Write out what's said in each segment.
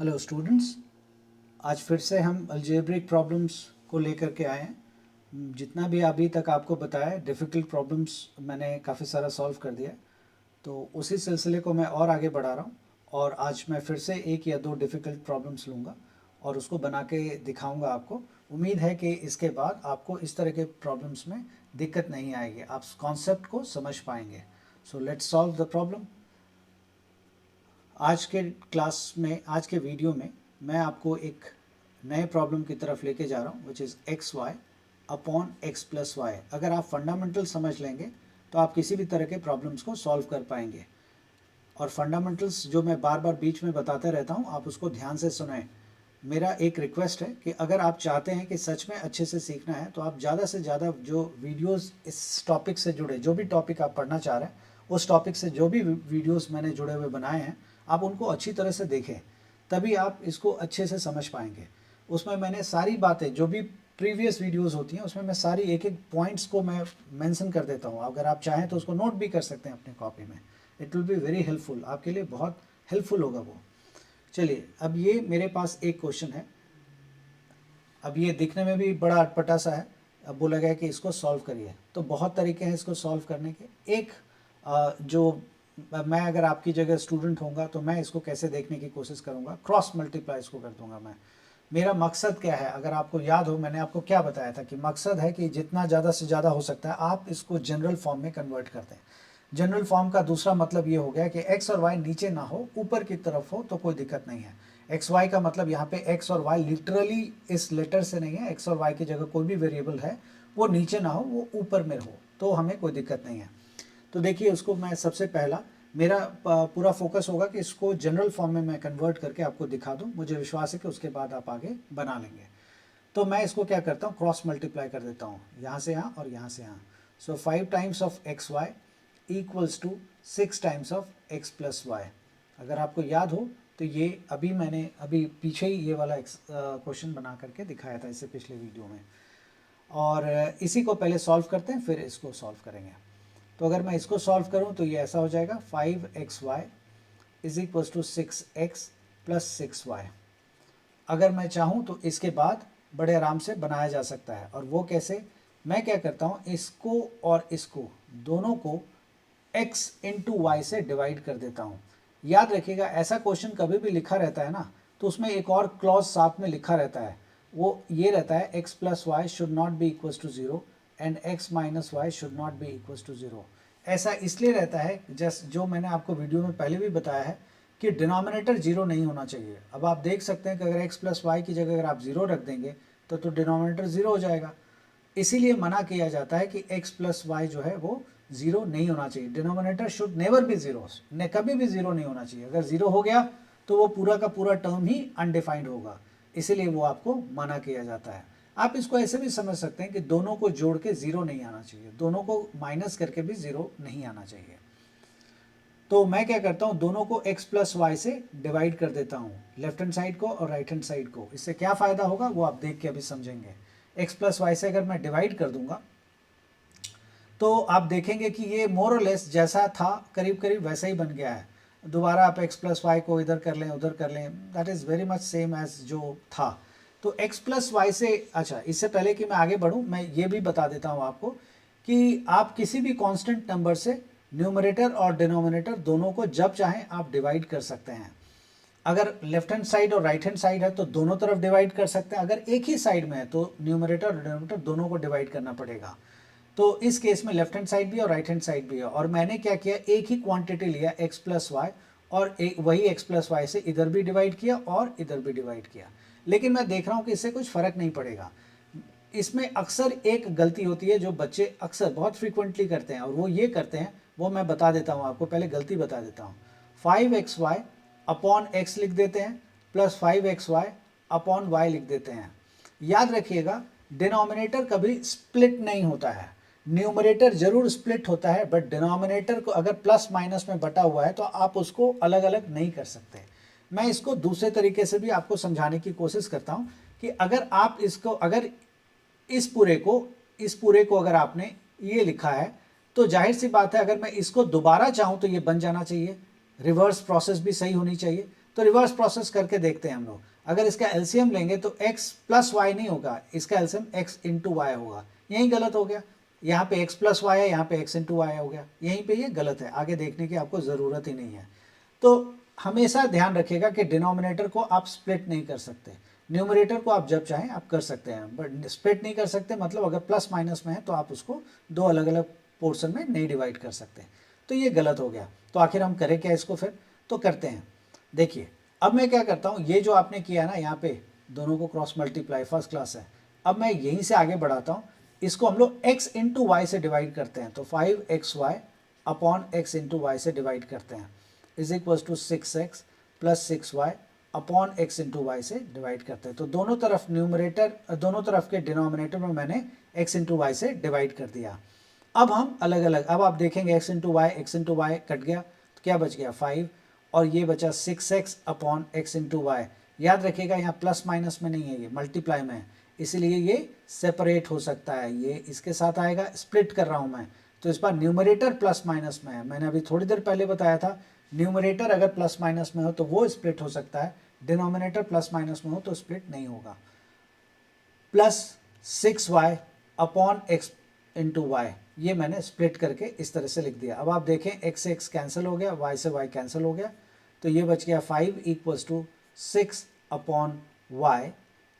Hello students, आज फिर से हम अलजेब्रिक प्रॉब्लम्स को लेकर के आए हैं। जितना भी अभी तक आपको बताया डिफ़िकल्ट प्रॉब्लम्स मैंने काफ़ी सारा सॉल्व कर दिया, तो उसी सिलसिले को मैं और आगे बढ़ा रहा हूँ। और आज मैं फिर से एक या दो डिफ़िकल्ट प्रॉब्लम्स लूँगा और उसको बना के दिखाऊँगा आपको। उम्मीद है कि इसके बाद आपको इस तरह के प्रॉब्लम्स में दिक्कत नहीं आएगी, आप कॉन्सेप्ट को समझ पाएंगे। So let's solve the problem. आज के क्लास में, आज के वीडियो में मैं आपको एक नए प्रॉब्लम की तरफ लेके जा रहा हूँ, which is x y upon x plus y. अगर आप फंडामेंटल समझ लेंगे तो आप किसी भी तरह के प्रॉब्लम्स को सॉल्व कर पाएंगे। और फंडामेंटल्स जो मैं बार बार बीच में बताते रहता हूँ, आप उसको ध्यान से सुनें। मेरा एक रिक्वेस्ट है कि अगर आप चाहते हैं कि सच में अच्छे से सीखना है तो आप ज़्यादा से ज़्यादा जो वीडियोस इस टॉपिक से जुड़े, जो भी टॉपिक आप पढ़ना चाह रहे हैं उस टॉपिक से जो भी वीडियोस मैंने जुड़े हुए बनाए हैं, आप उनको अच्छी तरह से देखें, तभी आप इसको अच्छे से समझ पाएंगे। उसमें मैंने सारी बातें, जो भी प्रीवियस वीडियोस होती हैं उसमें मैं सारी एक एक पॉइंट्स को मैं मेंशन कर देता हूँ। अगर आप चाहें तो उसको नोट भी कर सकते हैं अपनी कॉपी में। It will be very helpful, आपके लिए बहुत हेल्पफुल होगा वो। चलिए, अब ये मेरे पास एक क्वेश्चन है। अब ये दिखने में भी बड़ा अटपटा सा है। अब बोला गया कि इसको सॉल्व करिए, तो बहुत तरीके हैं इसको सॉल्व करने के। एक जो मैं अगर आपकी जगह स्टूडेंट होऊंगा तो मैं इसको कैसे देखने की कोशिश करूंगा, क्रॉस मल्टीप्लाई इसको कर दूंगा मैं। मेरा मकसद क्या है, अगर आपको याद हो मैंने आपको क्या बताया था कि मकसद है कि जितना ज़्यादा से ज़्यादा हो सकता है आप इसको जनरल फॉर्म में कन्वर्ट कर दें। जनरल फॉर्म का दूसरा मतलब ये हो गया कि एक्स और वाई नीचे ना हो, ऊपर की तरफ हो तो कोई दिक्कत नहीं है। एक्स वाई का मतलब यहाँ पे एक्स और वाई लिटरली इस लेटर से नहीं है। एक्स और वाई की जगह कोई भी वेरिएबल है वो नीचे ना हो, वो ऊपर में हो, तो हमें कोई दिक्कत नहीं है। तो देखिए, उसको मैं सबसे पहला, मेरा पूरा फोकस होगा कि इसको जनरल फॉर्म में मैं कन्वर्ट करके आपको दिखा दूँ। मुझे विश्वास है कि उसके बाद आप आगे बना लेंगे। तो मैं इसको क्या करता हूँ, क्रॉस मल्टीप्लाई कर देता हूँ, यहाँ से यहाँ और यहाँ से यहाँ। So 5 times of x y equals to 6 times of x plus y. अगर आपको याद हो तो ये मैंने अभी पीछे ही ये वाला क्वेश्चन बना करके दिखाया था इससे पिछले वीडियो में। और इसी को पहले सॉल्व करते हैं, फिर इसको सॉल्व करेंगे। तो अगर मैं इसको सॉल्व करूं तो ये ऐसा हो जाएगा, 5xy is equal to 6x plus 6y। अगर मैं चाहूं तो इसके बाद बड़े आराम से बनाया जा सकता है। और वो कैसे, मैं क्या करता हूं, इसको और इसको दोनों को x इंटू वाई से डिवाइड कर देता हूं। याद रखिएगा, ऐसा क्वेश्चन कभी भी लिखा रहता है ना, तो उसमें एक और क्लॉज साथ में लिखा रहता है। वो ये रहता है, x plus y should not be equal to zero and x minus y should not be equal to zero. ऐसा इसलिए रहता है, जस्ट जो मैंने आपको वीडियो में पहले भी बताया है कि डिनोमिनेटर जीरो नहीं होना चाहिए। अब आप देख सकते हैं कि अगर x प्लस वाई की जगह अगर आप जीरो रख देंगे तो डिनोमिनेटर जीरो हो जाएगा। इसीलिए मना किया जाता है कि x प्लस वाई जो है वो जीरो नहीं होना चाहिए। Denominator should never be zero, ने कभी भी जीरो नहीं होना चाहिए। अगर जीरो हो गया तो वो पूरा का पूरा टर्म ही अनडिफाइंड होगा, इसीलिए वो आपको मना किया जाता है। आप इसको ऐसे भी समझ सकते हैं कि दोनों को जोड़ के जीरो नहीं आना चाहिए, दोनों को माइनस करके भी जीरो नहीं आना चाहिए। तो मैं क्या करता हूं, दोनों को x प्लस वाई से डिवाइड कर देता हूं, लेफ्ट हैंड साइड को और राइट हैंड साइड को। इससे क्या फायदा होगा वो आप देख के अभी समझेंगे। x प्लस वाई से अगर मैं डिवाइड कर दूंगा तो आप देखेंगे कि ये मोर और लेस जैसा था करीब करीब वैसा ही बन गया है। दोबारा आप x प्लस वाई को इधर कर लें उधर कर लें, that is very much same as जो था। तो x प्लस वाई से, अच्छा इससे पहले कि मैं आगे बढ़ूं मैं ये भी बता देता हूं आपको कि आप किसी भी कांस्टेंट नंबर से न्यूमरेटर और डिनोमिनेटर दोनों को जब चाहें आप डिवाइड कर सकते हैं। अगर लेफ्ट हैंड साइड और राइट हैंड साइड है तो दोनों तरफ डिवाइड कर सकते हैं। अगर एक ही साइड में है तो न्यूमरेटर और डिनोमिनेटर दोनों को डिवाइड करना पड़ेगा। तो इस केस में लेफ्ट हैंड साइड भी और राइट हैंड साइड भी है। और मैंने क्या किया, एक ही क्वांटिटी लिया x प्लस वाई और वही x प्लस वाई से इधर भी डिवाइड किया और इधर भी डिवाइड किया। लेकिन मैं देख रहा हूं कि इससे कुछ फर्क नहीं पड़ेगा। इसमें अक्सर एक गलती होती है जो बच्चे अक्सर बहुत फ्रीक्वेंटली करते हैं, और वो ये करते हैं, वो मैं बता देता हूं आपको, पहले गलती बता देता हूं। 5xy अपॉन x लिख देते हैं प्लस 5xy अपॉन y लिख देते हैं। याद रखिएगा, डिनोमिनेटर कभी स्प्लिट नहीं होता है। न्यूमरेटर जरूर स्प्लिट होता है, बट डिनोमिनेटर को अगर प्लस माइनस में बटा हुआ है तो आप उसको अलग अलग नहीं कर सकते। मैं इसको दूसरे तरीके से भी आपको समझाने की कोशिश करता हूं कि अगर आप इसको, अगर इस पूरे को अगर आपने ये लिखा है तो जाहिर सी बात है अगर मैं इसको दोबारा चाहूं तो ये बन जाना चाहिए, रिवर्स प्रोसेस भी सही होनी चाहिए। तो रिवर्स प्रोसेस करके देखते हैं हम लोग। अगर इसका एलसीएम लेंगे तो x प्लस वाई नहीं होगा, इसका एलसीएम x इंटू वाई होगा। यही गलत हो गया, यहाँ पे x प्लस वाई है, यहाँ पे x इंटू वाई हो गया, यहीं पे ये गलत है, आगे देखने की आपको ज़रूरत ही नहीं है। तो हमेशा ध्यान रखिएगा कि डिनोमिनेटर को आप स्प्लिट नहीं कर सकते, न्यूमरेटर को आप जब चाहें आप कर सकते हैं, बट स्प्लिट नहीं कर सकते, मतलब अगर प्लस माइनस में है तो आप उसको दो अलग अलग पोर्शन में नहीं डिवाइड कर सकते। तो ये गलत हो गया। तो आखिर हम करें क्या इसको फिर? तो करते हैं। देखिए अब मैं क्या करता हूँ, ये जो आपने किया ना यहाँ पे दोनों को क्रॉस मल्टीप्लाई, फर्स्ट क्लास है। अब मैं यहीं से आगे बढ़ाता हूँ, इसको हम लोग x इंटू वाई से डिवाइड करते हैं। तो 5xy upon x into y से डिवाइड करते हैं, is equal to 6x plus 6y upon x into y से डिवाइड करते हैं। तो दोनों तरफ न्यूमरेटर, दोनों तरफ के डिनोमिनेटर में मैंने x इंटू वाई से डिवाइड कर दिया। अब हम अलग अलग, अब आप देखेंगे x इंटू वाई कट गया, तो क्या बच गया 5, और ये बचा 6x upon x into Y. याद रखिएगा यहाँ प्लस माइनस में नहीं है, ये मल्टीप्लाई में है, इसीलिए ये सेपरेट हो सकता है, ये इसके साथ आएगा, स्प्लिट कर रहा हूँ मैं। तो इस बार न्यूमरेटर प्लस माइनस में है, मैंने अभी थोड़ी देर पहले बताया था न्यूमरेटर अगर प्लस माइनस में हो तो वो स्प्लिट हो सकता है, डिनोमिनेटर प्लस माइनस में हो तो स्प्लिट नहीं होगा। Plus 6y upon x into y, ये मैंने स्प्लिट करके इस तरह से लिख दिया। अब आप देखें x से x कैंसिल हो गया, y से y कैंसिल हो गया, तो ये बच गया 5 equals to 6 upon y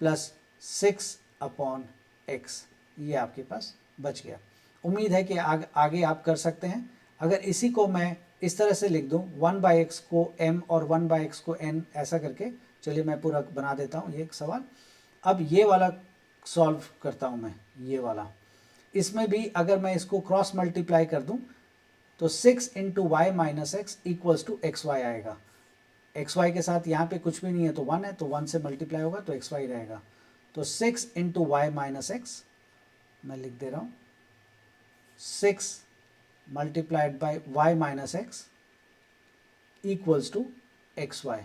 plus 6 upon x, ये आपके पास बच गया। उम्मीद है कि आगे आप कर सकते हैं। अगर इसी को मैं इस तरह से लिख दूं, 1/x को m और 1/x को n, ऐसा करके, चलिए मैं पूरा बना देता हूं ये एक सवाल। अब ये वाला सॉल्व करता हूं मैं, ये वाला, इसमें भी अगर मैं इसको क्रॉस मल्टीप्लाई कर दूं तो 6 into y minus x equals to x y आएगा। एक्स वाई के साथ यहाँ पे कुछ भी नहीं है तो 1 है, तो 1 से मल्टीप्लाई होगा तो एक्स वाई रहेगा। तो 6 इंटू वाई माइनस एक्स, मैं लिख दे रहा हूँ 6 multiplied by y minus x equals to x y,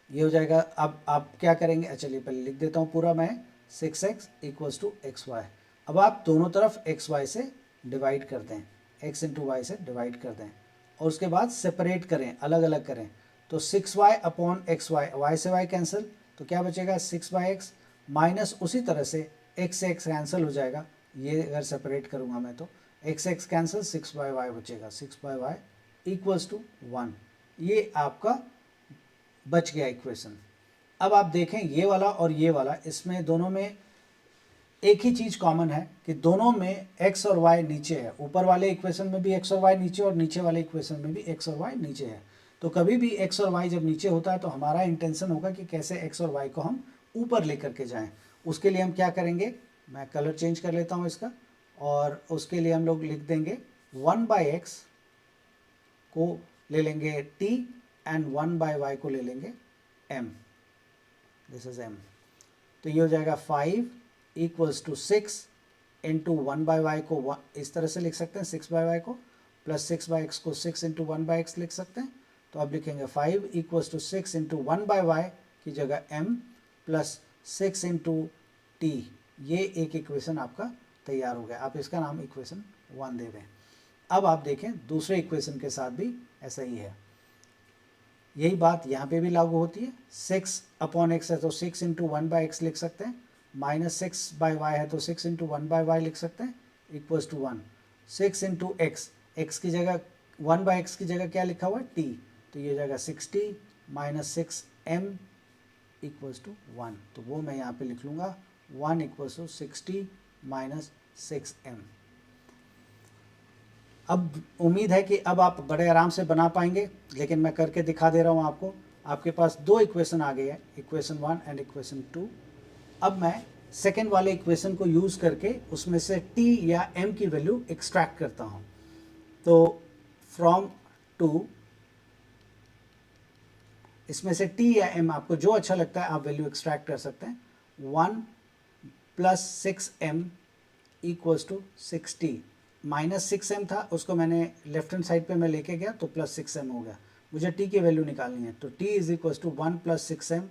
ये हो जाएगा। अब आप क्या करेंगे, चलिए पहले लिख देता हूँ पूरा मैं, 6x equals to x Y. अब आप दोनों तरफ एक्स वाई से डिवाइड कर दें, x इंटू वाई से डिवाइड कर दें, और उसके बाद सेपरेट करें, अलग अलग करें। तो 6y upon x y, y से y कैंसिल, तो क्या बचेगा 6/x, माइनस उसी तरह से x से x कैंसिल हो जाएगा, ये अगर सेपरेट करूँगा मैं तो x से x कैंसिल, 6/y बचेगा, 6/y इक्वल्स टू 1। ये आपका बच गया इक्वेशन। अब आप देखें ये वाला और ये वाला, इसमें दोनों में एक ही चीज़ कॉमन है कि दोनों में x और y नीचे है। ऊपर वाले इक्वेशन में भी x और y नीचे, और नीचे वाले इक्वेशन में भी x और y नीचे है। तो कभी भी x और y जब नीचे होता है तो हमारा इंटेंशन होगा कि कैसे x और y को हम ऊपर लेकर के जाएं। उसके लिए हम क्या करेंगे, मैं कलर चेंज कर लेता हूँ इसका, और उसके लिए हम लोग लिख देंगे 1/x को ले लेंगे t एंड 1/y को ले लेंगे m, दिस इज m। तो ये हो जाएगा 5 इक्वल्स टू 6 इंटू 1/y को इस तरह से लिख सकते हैं, 6/y को, प्लस 6/x को 6 इंटू 1/x लिख सकते हैं। तो अब लिखेंगे 5 इक्वल्स टू 6 इंटू 1/y की जगह m प्लस 6 इंटू t। ये एक इक्वेशन आपका तैयार हो गया, आप इसका नाम इक्वेशन 1 दे दें। अब आप देखें दूसरे इक्वेशन के साथ भी ऐसा ही है, यही बात यहाँ पे भी लागू होती है। 6 अपॉन एक्स है तो 6 इंटू 1/x लिख सकते हैं, माइनस 6/y है तो 6 इंटू 1/y लिख सकते हैं, equals to 1। 6 into x, x की जगह 1/x की जगह क्या लिखा हुआ है t, तो ये हो जाएगा 60 माइनस 6m इक्वल्स टू 1। तो वो मैं यहाँ पे लिख लूँगा 1 इक्वल्स टू 60 माइनस 6m। अब उम्मीद है कि अब आप बड़े आराम से बना पाएंगे, लेकिन मैं करके दिखा दे रहा हूँ आपको। आपके पास दो इक्वेशन आ गए हैं, इक्वेशन 1 एंड इक्वेशन 2। अब मैं सेकेंड वाले इक्वेशन को यूज़ करके उसमें से t या m की वैल्यू एक्सट्रैक्ट करता हूँ। तो फ्रॉम टू, इसमें से t या m आपको जो अच्छा लगता है आप वैल्यू एक्सट्रैक्ट कर सकते हैं। 1 plus 6m equals to 60, minus 6m था उसको मैंने लेफ्ट हैंड साइड पे मैं लेके गया तो प्लस 6m हो गया। मुझे t की वैल्यू निकालनी है, तो t is equals to 1 plus 6m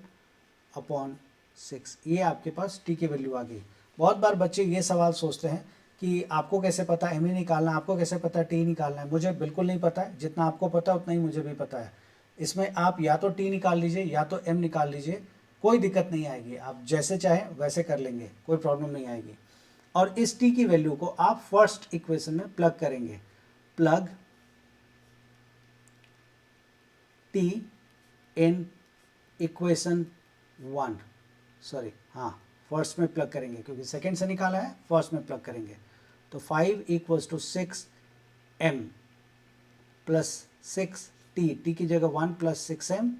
upon 6। ये आपके पास t की वैल्यू आ गई। बहुत बार बच्चे ये सवाल सोचते हैं कि आपको कैसे पता m ही निकालना है, आपको कैसे पता t निकालना है। मुझे बिल्कुल नहीं पता है, जितना आपको पता है उतना ही मुझे भी पता है। इसमें आप या तो t निकाल लीजिए या तो m निकाल लीजिए, कोई दिक्कत नहीं आएगी, आप जैसे चाहें वैसे कर लेंगे, कोई प्रॉब्लम नहीं आएगी। और इस t की वैल्यू को आप फर्स्ट इक्वेशन में प्लग करेंगे, plug t in equation 1, sorry हाँ फर्स्ट में प्लग करेंगे क्योंकि सेकेंड से निकाला है, फर्स्ट में प्लग करेंगे। तो 5 equals to 6m plus 6t, t की जगह 1 प्लस 6m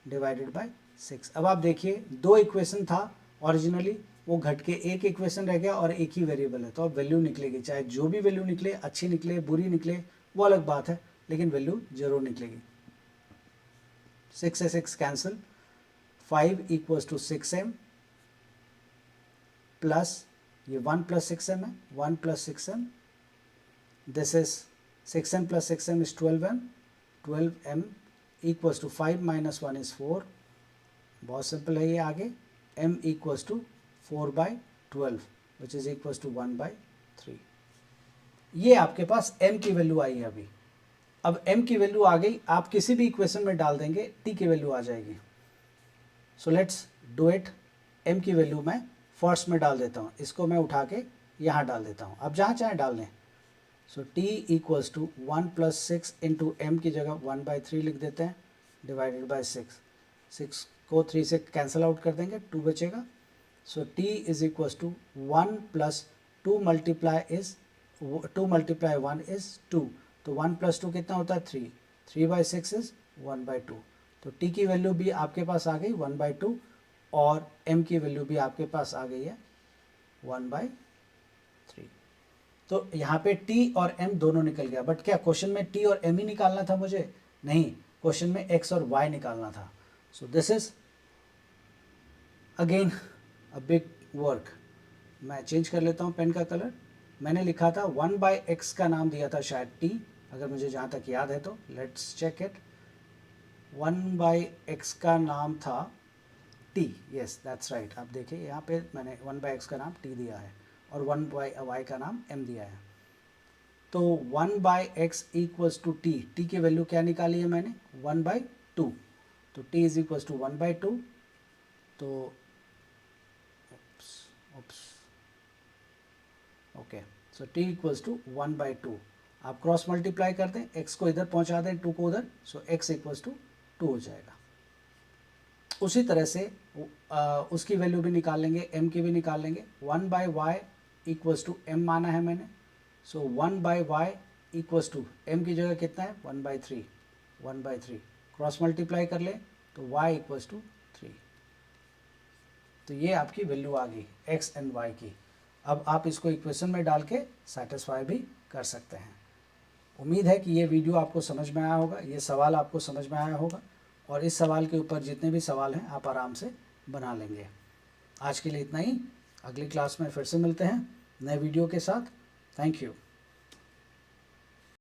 डिवाइडेड बाय 6। अब आप देखिए दो इक्वेशन था ओरिजिनली, वो घट के एक इक्वेशन रह गया और एक ही वेरिएबल है, तो अब वैल्यू निकलेगी, चाहे जो भी वैल्यू निकले, अच्छी निकले बुरी निकले वो अलग बात है, लेकिन वैल्यू जरूर निकलेगी। 6 से 6 cancel, 5 equals to 6m plus ये 1 प्लस 6m है, 1 plus 6m, this is 6m plus 6m is 12m, 12m equals to 5 minus 1 is 4, बहुत सिंपल है ये। आगे m equals to 4/12 which is equals to 1/3। ये आपके पास m की वैल्यू आई है अभी। अब m की वैल्यू आ गई, आप किसी भी इक्वेशन में डाल देंगे t की वैल्यू आ जाएगी। So let's do it. m की वैल्यू मैं फर्स्ट में डाल देता हूँ, इसको मैं उठा के यहाँ डाल देता हूँ, अब जहाँ चाहे डाल लें। So t equals to 1 plus 6 into m की जगह 1/3 लिख देते हैं डिवाइडेड बाय 6। 6 को 3 से कैंसिल आउट कर देंगे, 2 बचेगा। So t is equals to 1 plus 2 multiply 1 is 2, तो 1 प्लस 2 कितना होता है 3, 3/6 इज 1/2। तो t की वैल्यू भी आपके पास आ गई 1/2 और m की वैल्यू भी आपके पास आ गई है 1/3। तो यहाँ पे t और m दोनों निकल गया, बट क्या क्वेश्चन में t और m ही निकालना था मुझे? नहीं, क्वेश्चन में x और y निकालना था। So this is again a big work. मैं चेंज कर लेता हूँ पेन का कलर। मैंने लिखा था 1/x का नाम दिया था शायद t, अगर मुझे जहाँ तक याद है तो लेट्स चेक इट। 1/x का नाम था t, यस दैट्स राइट। आप देखिए यहाँ पे मैंने 1/x का नाम t दिया है और 1/y का नाम m दिया है। तो 1/x equals to t, t की वैल्यू क्या निकाली है मैंने 1/2, तो t इज इक्वल्स टू 1/2। तो okay, so t equals to 1/2। आप क्रॉस मल्टीप्लाई कर दें, x को इधर पहुंचा दें, 2 को उधर, सो x इक्वल्स टू 2 हो जाएगा। उसी तरह से उसकी वैल्यू भी निकाल लेंगे, m की भी निकाल लेंगे। 1/y इक्वल्स टू m माना है मैंने, सो 1/y इक्वल्स टू m की जगह कितना है 1/3 क्रॉस मल्टीप्लाई कर ले तो y इक्वल्स टू 3। तो ये आपकी वैल्यू आ गई x एंड y की। अब आप इसको इक्वेशन में डाल के सेटिस्फाई भी कर सकते हैं। उम्मीद है कि ये वीडियो आपको समझ में आया होगा, ये सवाल आपको समझ में आया होगा, और इस सवाल के ऊपर जितने भी सवाल हैं आप आराम से बना लेंगे। आज के लिए इतना ही, अगली क्लास में फिर से मिलते हैं नए वीडियो के साथ। Thank you.